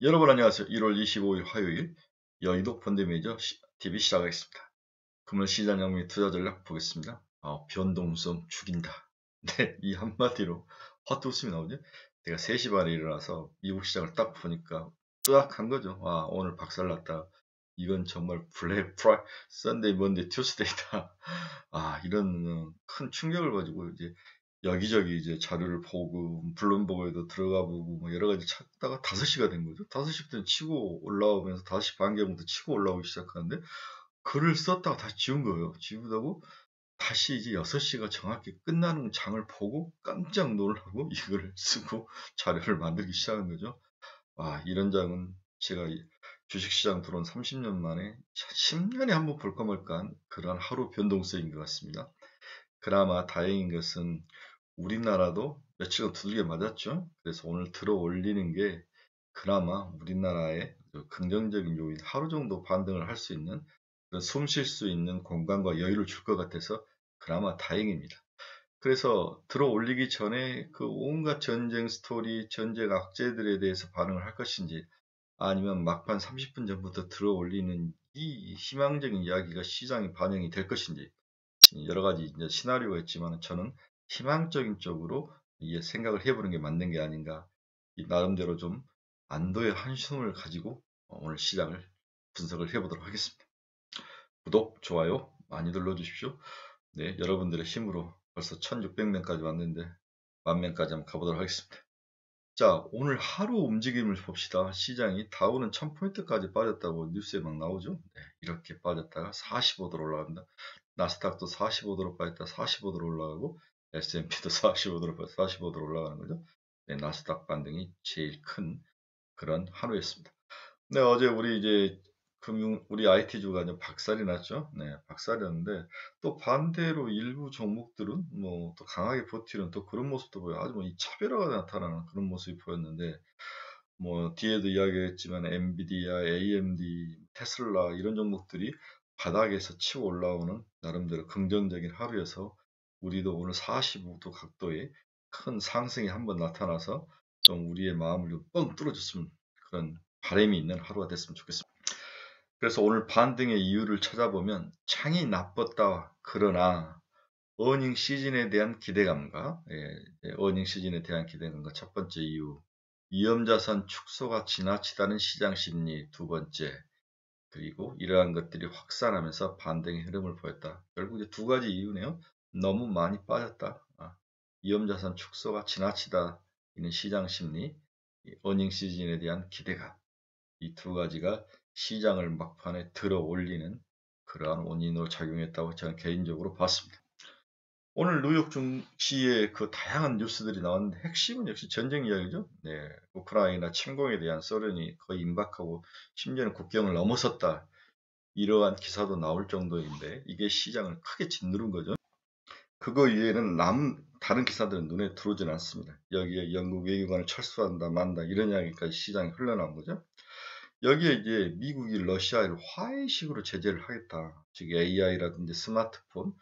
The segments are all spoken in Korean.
여러분 안녕하세요. 1월 25일 화요일 여의도 펀드매니저 TV 시작하겠습니다. 금일 시장 양미 투자 전략 보겠습니다. 변동성 죽인다. 네, 이 한마디로 헛 웃음이 나오죠. 내가 3시 반에 일어나서 미국 시장을 딱 보니까 뜨악한 거죠. 오늘 박살났다. 이건 정말 블랙 프라이 썬데이 먼데이 투스데이다. 이런 큰 충격을 가지고 이제 여기저기 이제 자료를 보고 블룸버그에도 들어가 보고 뭐 여러 가지 찾다가 5시가 된 거죠. 5시부터 치고 올라오면서 5시 반경부터 치고 올라오기 시작하는데 글을 썼다가 다시 지운 거예요. 지우다고 다시 이제 6시가 정확히 끝나는 장을 보고 깜짝 놀라고 이걸 쓰고 자료를 만들기 시작한 거죠. 이런 장은 제가 주식시장 들어온 30년 만에 10년에 한 번 볼까 말까 한 그러한 하루 변동성인 것 같습니다. 그나마 다행인 것은 우리나라도 며칠간 두들겨 맞았죠. 그래서 오늘 들어 올리는 게 그나마 우리나라의 긍정적인 요인, 하루 정도 반등을 할 수 있는 숨 쉴 수 있는 공간과 여유를 줄 것 같아서 그나마 다행입니다. 그래서 들어 올리기 전에 그 온갖 전쟁 스토리, 전쟁 악재들에 대해서 반응을 할 것인지 아니면 막판 30분 전부터 들어 올리는 이 희망적인 이야기가 시장에 반영이 될 것인지 여러 가지 이제 시나리오가 있지만 저는 희망적인 쪽으로 생각을 해보는 게 맞는 게 아닌가. 나름대로 좀 안도의 한숨을 가지고 오늘 시장을 분석을 해보도록 하겠습니다. 구독, 좋아요 많이 눌러주십시오. 네, 여러분들의 힘으로 벌써 1600명까지 왔는데 10,000명까지 한번 가보도록 하겠습니다. 자, 오늘 하루 움직임을 봅시다. 시장이 다우는 1000포인트까지 빠졌다고 뉴스에 막 나오죠. 네, 이렇게 빠졌다가 45도로 올라갑니다. 나스닥도 45도로 빠졌다 45도로 올라가고 S&P도 45도로 빠졌다 45도로 올라가는 거죠. 네, 나스닥 반등이 제일 큰 그런 하루였습니다. 네, 어제 우리 이제 우리 IT주가 이제 박살이 났죠. 네, 박살이었는데 또 반대로 일부 종목들은 뭐 또 강하게 버티는 또 그런 모습도 보여요. 아주 뭐 이 차별화가 나타나는 그런 모습이 보였는데 뭐 뒤에도 이야기했지만 엔비디아, AMD, 테슬라 이런 종목들이 바닥에서 치고 올라오는 나름대로 긍정적인 하루여서 우리도 오늘 45도 각도의 큰 상승이 한번 나타나서 좀 우리의 마음을 좀 뻥 뚫어줬으면 그런 바람이 있는 하루가 됐으면 좋겠습니다. 그래서 오늘 반등의 이유를 찾아보면 창이 나빴다. 그러나 어닝 시즌에 대한 기대감과 어닝 시즌에 대한 기대감과 첫 번째 이유 위험자산 축소가 지나치다는 시장 심리 두 번째 그리고 이러한 것들이 확산하면서 반등의 흐름을 보였다. 결국 이제 두 가지 이유네요. 너무 많이 빠졌다. 위험자산 축소가 지나치다. 이는 시장 심리, 어닝 시즌에 대한 기대감. 이 두 가지가 시장을 막판에 들어 올리는 그러한 원인으로 작용했다고 저는 개인적으로 봤습니다. 오늘 뉴욕 증시에 그 다양한 뉴스들이 나왔는데 핵심은 역시 전쟁 이야기죠. 네, 우크라이나 침공에 대한 소련이 거의 임박하고 심지어는 국경을 넘어섰다. 이러한 기사도 나올 정도인데 이게 시장을 크게 짓누른 거죠. 그거 이외에는 다른 기사들은 눈에 들어오진 않습니다. 여기에 영국 외교관을 철수한다 만다 이런 이야기까지 시장에 흘러나온 거죠. 여기에 이제 미국이 러시아를 화해식으로 제재를 하겠다. 즉 AI라든지 스마트폰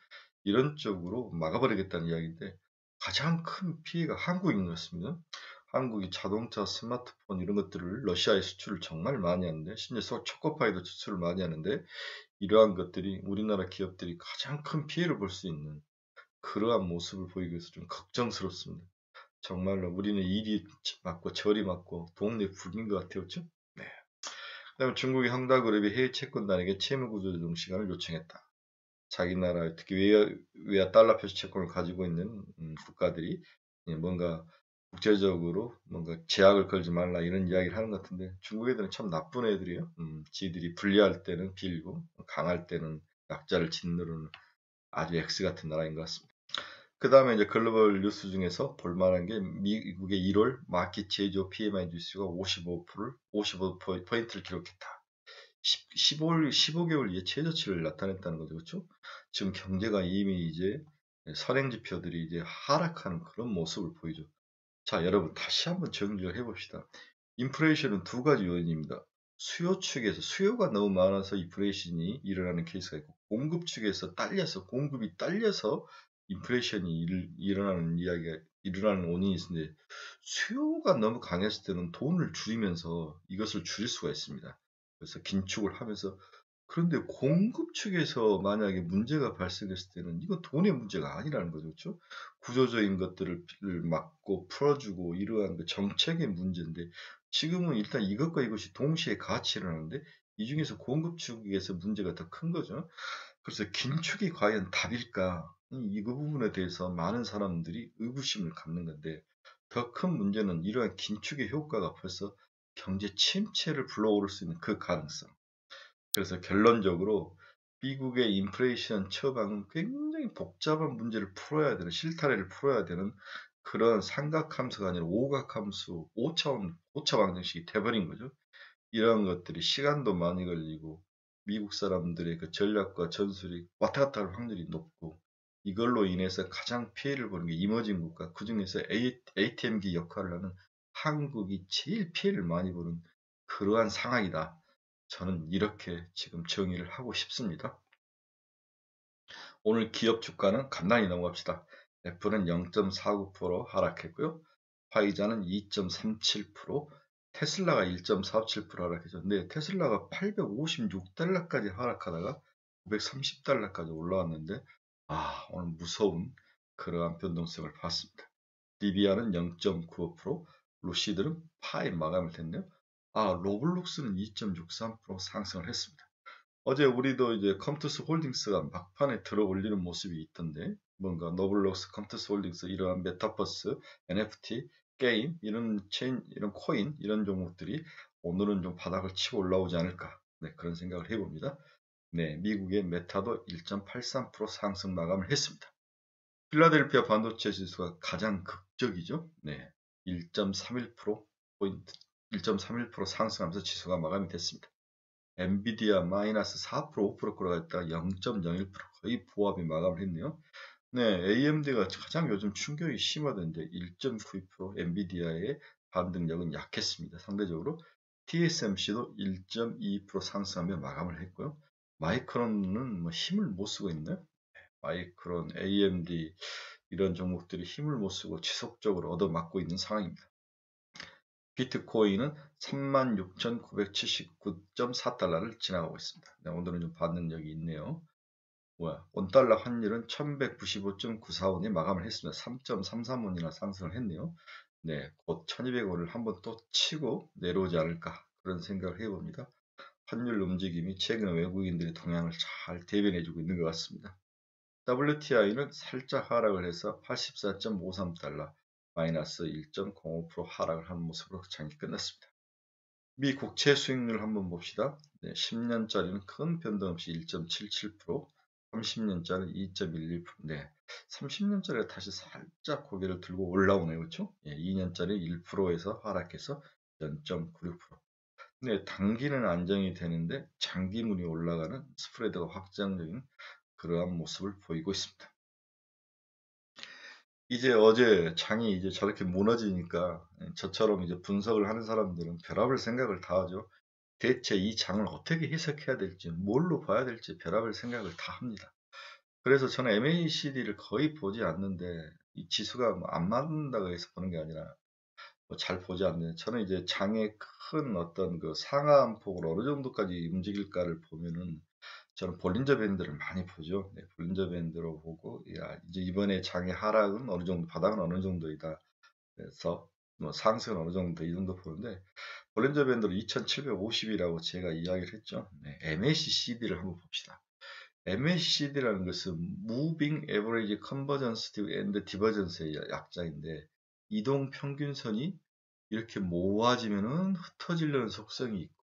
이런 쪽으로 막아버리겠다는 이야기인데 가장 큰 피해가 한국인 것 같습니다. 한국이 자동차, 스마트폰 이런 것들을 러시아에 수출을 정말 많이 하는데 심지어 초코파이도 수출을 많이 하는데 이러한 것들이 우리나라 기업들이 가장 큰 피해를 볼 수 있는 그러한 모습을 보이기 위해서 좀 걱정스럽습니다. 정말로 우리는 이리 맞고 저리 맞고 동네 북인 것 같아요. 그렇죠? 네. 그다음에 중국의 항다그룹이 해외 채권단에게 채무구조조정 시간을 요청했다. 자기 나라 특히 외화 달러 표시 채권을 가지고 있는 국가들이 뭔가 국제적으로 뭔가 제약을 걸지 말라 이런 이야기를 하는 것 같은데 중국 애들은 참 나쁜 애들이에요. 지들이 불리할 때는 빌고 강할 때는 약자를 짓누르는 아주 X 같은 나라인 것 같습니다. 그 다음에 이제 글로벌 뉴스 중에서 볼만한 게 미국의 1월 마켓 제조 PMI 지수가 55%를 기록했다. 15개월 이에 최저치를 나타냈다는 거죠. 그렇죠? 지금 경제가 이미 이제 선행지표들이 이제 하락하는 그런 모습을 보이죠. 자, 여러분 다시 한번 정리를 해봅시다. 인플레이션은 두 가지 요인입니다. 수요 측에서 수요가 너무 많아서 인플레이션이 일어나는 케이스가 있고 공급 측에서 공급이 딸려서 인플레이션이 일어나는 이야기가 일어나는 원인이 있는데 수요가 너무 강했을 때는 돈을 줄이면서 이것을 줄일 수가 있습니다. 그래서 긴축을 하면서 그런데 공급 측에서 만약에 문제가 발생했을 때는 이건 돈의 문제가 아니라는 거죠. 그렇죠? 구조적인 것들을 막고 풀어주고 이러한 그 정책의 문제인데 지금은 일단 이것과 이것이 동시에 같이 일어나는데 이 중에서 공급 측에서 문제가 더 큰 거죠. 그래서 긴축이 과연 답일까? 이 부분에 대해서 많은 사람들이 의구심을 갖는 건데 더 큰 문제는 이러한 긴축의 효과가 벌써 경제 침체를 불러오를 수 있는 그 가능성. 그래서 결론적으로 미국의 인플레이션 처방은 굉장히 복잡한 문제를 풀어야 되는 실타래를 풀어야 되는 그런 삼각함수가 아니라 오각함수, 5차 방정식이 돼버린 거죠. 이런 것들이 시간도 많이 걸리고 미국 사람들의 그 전략과 전술이 왔다 갔다 할 확률이 높고 이걸로 인해서 가장 피해를 보는 게 이머징 국가, 그중에서 ATM기 역할을 하는 한국이 제일 피해를 많이 보는 그러한 상황이다. 저는 이렇게 지금 정의를 하고 싶습니다. 오늘 기업 주가는 간단히 넘어갑시다. 애플은 0.49% 하락했고요. 화이자는 2.37%, 테슬라가 1.47% 하락했었는데 테슬라가 856달러까지 하락하다가 930달러까지 올라왔는데 오늘 무서운 그러한 변동성을 봤습니다. 리비아는 0.95%, 루시드는 파에 마감을 했네요. 로블록스는 2.63% 상승을 했습니다. 어제 우리도 이제 컴투스 홀딩스가 막판에 들어 올리는 모습이 있던데 뭔가 노블록스, 컴투스 홀딩스 이러한 메타버스, NFT, 게임 이런 체인, 이런 코인 이런 종목들이 오늘은 좀 바닥을 치고 올라오지 않을까 그런 생각을 해봅니다. 미국의 메타도 1.83% 상승 마감을 했습니다. 필라델피아 반도체 지수가 가장 극적이죠. 1.31% 상승하면서 지수가 마감이 됐습니다. 엔비디아 마이너스 4%, 5% 끌어갔다가 0.01% 거의 보합이 마감을 했네요. AMD가 가장 요즘 충격이 심하던데 1.92% 엔비디아의 반등력은 약했습니다. 상대적으로 TSMC도 1.2% 상승하며 마감을 했고요. 마이크론은 뭐 힘을 못 쓰고 있네요. 마이크론, AMD 이런 종목들이 힘을 못 쓰고 지속적으로 얻어맞고 있는 상황입니다. 비트코인은 36,979.4달러를 지나가고 있습니다. 오늘은 좀 반등력이 있네요. 원달러 환율은 1195.945원에 마감을 했습니다. 3.33원이나 상승을 했네요. 곧 1200원을 한번 또 치고 내려오지 않을까 그런 생각을 해봅니다. 환율 움직임이 최근 외국인들의 동향을 잘 대변해주고 있는 것 같습니다. WTI는 살짝 하락을 해서 84.53달러, 마이너스 1.05% 하락을 한 모습으로 장이 끝났습니다. 미 국채 수익률 한번 봅시다. 10년짜리는 큰 변동 없이 1.77%, 30년짜리는 2.11%. 30년짜리가 다시 살짝 고개를 들고 올라오네요. 그렇죠? 2년짜리 1%에서 하락해서 0.96%. 단기는 안정이 되는데 장기물이 올라가는 스프레드가 확장적인 그러한 모습을 보이고 있습니다. 이제 어제 장이 이제 저렇게 무너지니까 저처럼 이제 분석을 하는 사람들은 별의별 생각을 다 하죠. 대체 이 장을 어떻게 해석해야 될지, 뭘로 봐야 될지 별의별 생각을 다 합니다. 그래서 저는 MACD를 거의 보지 않는데 이 지수가 뭐 안 맞는다고 해서 보는 게 아니라 뭐 잘 보지 않는 저는 이제 장의 큰 어떤 그 상하암폭을 어느 정도까지 움직일까를 보면은 저는 볼린저 밴드를 많이 보죠. 볼린저 밴드로 보고 이제 이번에 장의 하락은 어느 정도 바닥은 어느 정도이다. 그래서 뭐 상승은 어느 정도 이 정도 보는데 볼린저 밴드로 2750이라고 제가 이야기를 했죠. MACD를 한번 봅시다. MACD라는 것은 Moving Average Convergence and Divergence의 약자인데 이동 평균선이 이렇게 모아지면은 흩어지려는 속성이 있고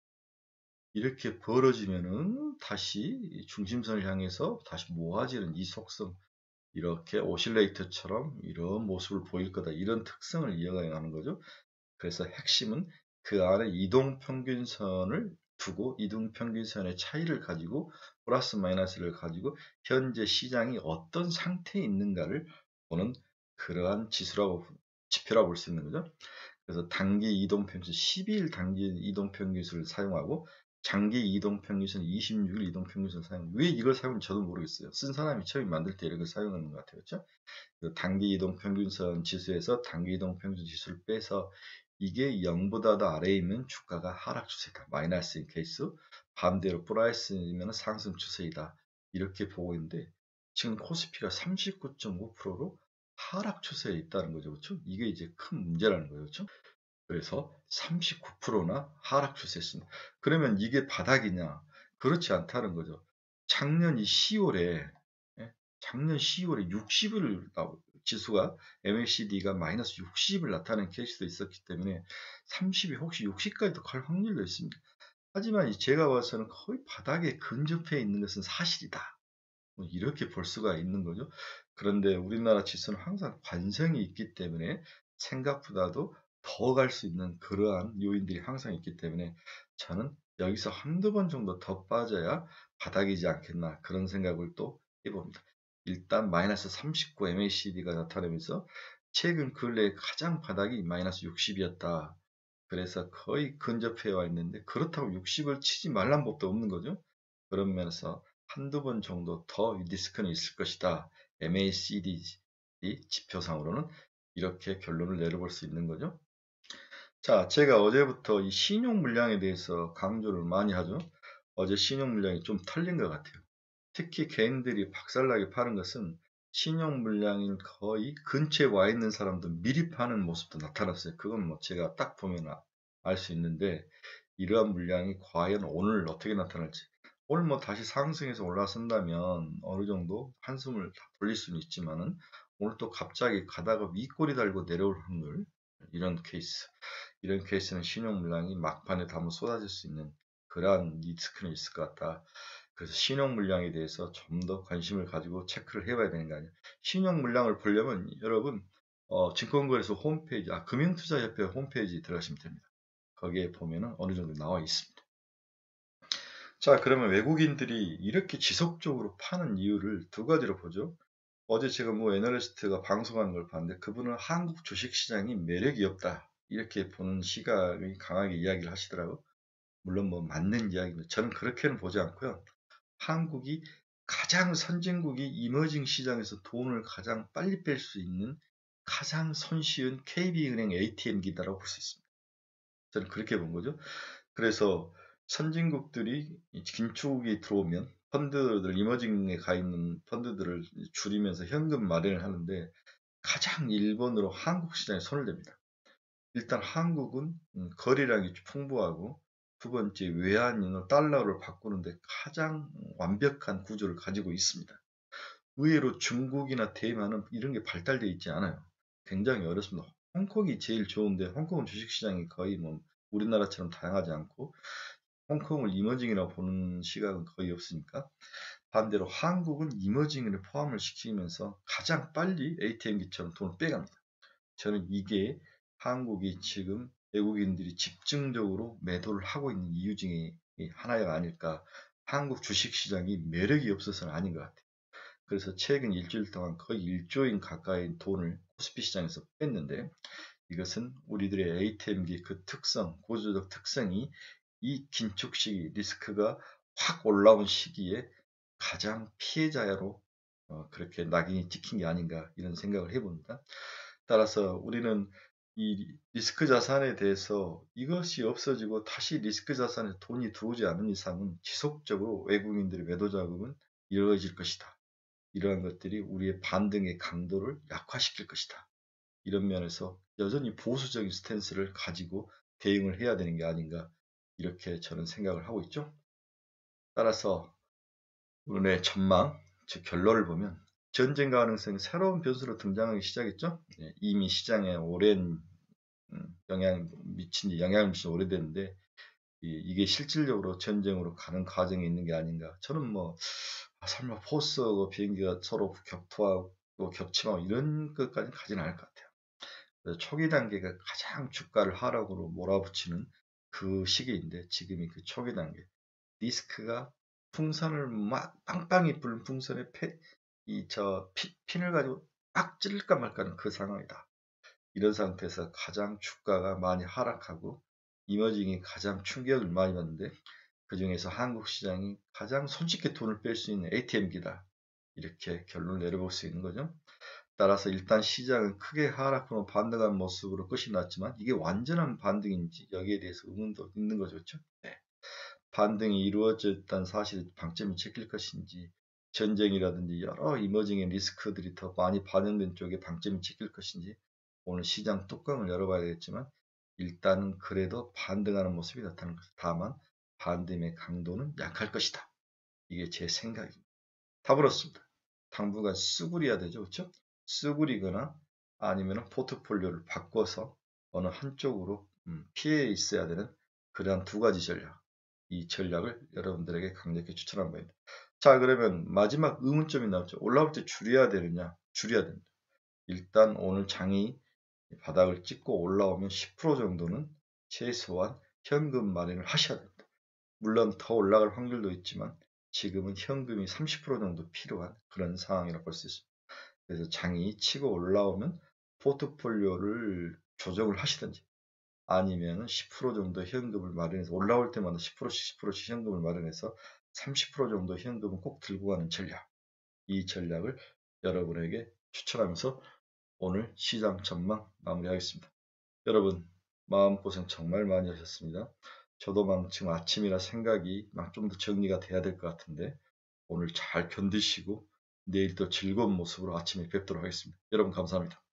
이렇게 벌어지면은 다시 중심선을 향해서 다시 모아지는 이 속성 이렇게 오실레이터처럼 이런 모습을 보일 거다 이런 특성을 이어가는 거죠. 그래서 핵심은 그 안에 이동평균선을 두고 이동평균선의 차이를 가지고 플러스 마이너스를 가지고 현재 시장이 어떤 상태에 있는가를 보는 그러한 지표라고 볼 수 있는 거죠. 그래서 단기 이동평균 12일 단기 이동평균수를 사용하고 장기 이동평균선 26일 이동평균선 사용. 왜 이걸 사용하는지 저도 모르겠어요. 쓴 사람이 처음 만들 때 이런 걸 사용하는 것 같아요. 그렇죠? 그 단기 이동평균선 지수에서 단기 이동평균선 지수를 빼서 이게 0보다 더 아래이면 주가가 하락 추세다. 마이너스인 케이스. 반대로 플러스이면 상승 추세이다. 이렇게 보고 있는데 지금 코스피가 39.5%로 하락 추세에 있다는 거죠. 그렇죠? 이게 이제 큰 문제라는 거예요. 그렇죠? 그래서 39%나 하락 추세였습니다. 그러면 이게 바닥이냐? 그렇지 않다는 거죠. 작년 10월에 작년 10월에 60을 지수가 MACD가 마이너스 60을 나타낸 케이스도 있었기 때문에 30이 혹시 60까지도 갈 확률도 있습니다. 하지만 제가 봐서는 거의 바닥에 근접해 있는 것은 사실이다. 뭐 이렇게 볼 수가 있는 거죠. 그런데 우리나라 지수는 항상 관성이 있기 때문에 생각보다도 더 갈 수 있는 그러한 요인들이 항상 있기 때문에 저는 여기서 한두 번 정도 더 빠져야 바닥이지 않겠나 그런 생각을 또 해봅니다. 일단 마이너스 39 MACD가 나타나면서 최근 근래에 가장 바닥이 마이너스 60이었다. 그래서 거의 근접해 와 있는데 그렇다고 60을 치지 말란 법도 없는 거죠. 그런 면에서 한두 번 정도 더 리스크는 있을 것이다. MACD 지표상으로는 이렇게 결론을 내려볼 수 있는 거죠. 자, 제가 어제부터 이 신용 물량에 대해서 강조를 많이 하죠. 어제 신용 물량이 좀 털린 것 같아요. 특히 개인들이 박살나게 파는 것은 신용 물량인 거의 근처에 와 있는 사람도 미리 파는 모습도 나타났어요. 그건 뭐 제가 딱 보면 알 수 있는데 이러한 물량이 과연 오늘 어떻게 나타날지 오늘 뭐 다시 상승해서 올라선다면 어느 정도 한숨을 돌릴 수는 있지만은 오늘 또 갑자기 가다가 윗꼬리 달고 내려올 확률 이런 케이스는 신용 물량이 막판에 다 한번 쏟아질 수 있는 그러한 리스크는 있을 것 같다. 그래서 신용 물량에 대해서 좀 더 관심을 가지고 체크를 해봐야 되는 거 아니에요. 신용 물량을 보려면 여러분 증권거래소 홈페이지, 금융투자협회 홈페이지 들어가시면 됩니다. 거기에 보면은 어느 정도 나와 있습니다. 자, 그러면 외국인들이 이렇게 지속적으로 파는 이유를 두 가지로 보죠. 어제 제가 뭐 애널리스트가 방송하는 걸 봤는데 그분은 한국 주식시장이 매력이 없다. 이렇게 보는 시각이 강하게 이야기를 하시더라고요. 물론 뭐 맞는 이야기입니다. 저는 그렇게는 보지 않고요. 한국이 가장 선진국이 이머징 시장에서 돈을 가장 빨리 뺄 수 있는 가장 손쉬운 KB은행 ATM기다라고 볼 수 있습니다. 저는 그렇게 본 거죠. 그래서 선진국들이 긴축이 들어오면 펀드들, 이머징에 가 있는 펀드들을 줄이면서 현금 마련을 하는데 가장 1번으로 한국 시장에 손을 댑니다. 일단 한국은 거래량이 풍부하고 두 번째 외환인을 달러를 바꾸는데 가장 완벽한 구조를 가지고 있습니다. 의외로 중국이나 대만은 이런 게 발달되어 있지 않아요. 굉장히 어렵습니다. 홍콩이 제일 좋은데 홍콩은 주식시장이 거의 뭐 우리나라처럼 다양하지 않고 홍콩을 이머징이라고 보는 시각은 거의 없으니까 반대로 한국은 이머징을 포함을 시키면서 가장 빨리 ATM기처럼 돈을 빼갑니다. 저는 이게 한국이 지금 외국인들이 집중적으로 매도를 하고 있는 이유 중에 하나가 아닐까. 한국 주식시장이 매력이 없어서는 아닌 것 같아요. 그래서 최근 일주일 동안 거의 1조인 가까이 돈을 코스피 시장에서 뺐는데 이것은 우리들의 ATM기 그 특성, 구조적 특성이 이 긴축 시기, 리스크가 확 올라온 시기에 가장 피해자로 그렇게 낙인이 찍힌 게 아닌가 이런 생각을 해봅니다. 따라서 우리는 이 리스크 자산에 대해서 이것이 없어지고 다시 리스크 자산에 돈이 들어오지 않는 이상은 지속적으로 외국인들의 매도 자금은 이루어질 것이다. 이러한 것들이 우리의 반등의 강도를 약화시킬 것이다. 이런 면에서 여전히 보수적인 스탠스를 가지고 대응을 해야 되는 게 아닌가 이렇게 저는 생각을 하고 있죠. 따라서 오늘의 전망, 즉 결론을 보면 전쟁 가능성이 새로운 변수로 등장하기 시작했죠. 이미 시장에 오랜 영향을 미친 지 오래됐는데 이게 실질적으로 전쟁으로 가는 과정에 있는 게 아닌가. 저는 뭐 설마 포스하고 비행기가 서로 격투하고 겹치고 이런 것까지는 가지는 않을 것 같아요. 그래서 초기 단계가 가장 주가를 하락으로 몰아붙이는 그 시기인데 지금이 그 초기 단계. 리스크가 풍선을 막 빵빵히 불는 풍선에 핀을 가지고 막 찌를까 말까는 그 상황이다. 이런 상태에서 가장 주가가 많이 하락하고 이머징이 가장 충격을 많이 받는데 그 중에서 한국 시장이 가장 손쉽게 돈을 뺄 수 있는 ATM기다. 이렇게 결론을 내려볼 수 있는 거죠. 따라서 일단 시장은 크게 하락으로 반등한 모습으로 끝이 났지만 이게 완전한 반등인지 여기에 대해서 의문도 있는 거죠. 그렇죠? 네. 반등이 이루어졌다는 사실에 방점이 찍힐 것인지 전쟁이라든지 여러 이머징의 리스크들이 더 많이 반영된 쪽에 방점이 찍힐 것인지 오늘 시장 뚜껑을 열어봐야 되겠지만 일단은 그래도 반등하는 모습이 나타나는 것이다. 다만 반등의 강도는 약할 것이다. 이게 제 생각입니다. 답을 얻습니다. 당분간 쓰구려야 되죠. 그렇죠? 쓰구리거나 아니면 포트폴리오를 바꿔서 어느 한쪽으로 피해 있어야 되는 그러한 두 가지 전략. 이 전략을 여러분들에게 강력히 추천한 겁니다. 자, 그러면 마지막 의문점이 나왔죠. 올라올 때 줄여야 되느냐? 줄여야 됩니다. 일단 오늘 장이 바닥을 찍고 올라오면 10% 정도는 최소한 현금 마련을 하셔야 됩니다. 물론 더 올라갈 확률도 있지만 지금은 현금이 30% 정도 필요한 그런 상황이라고 볼 수 있습니다. 그래서 장이 치고 올라오면 포트폴리오를 조정을 하시든지 아니면 10% 정도 현금을 마련해서 올라올 때마다 10%씩 10%씩 현금을 마련해서 30% 정도 현금을 꼭 들고 가는 전략. 이 전략을 여러분에게 추천하면서 오늘 시장 전망 마무리하겠습니다. 여러분 마음고생 정말 많이 하셨습니다. 저도 막 지금 아침이라 생각이 막 좀 더 정리가 돼야 될 것 같은데 오늘 잘 견디시고 내일 또 즐거운 모습으로 아침에 뵙도록 하겠습니다. 여러분 감사합니다.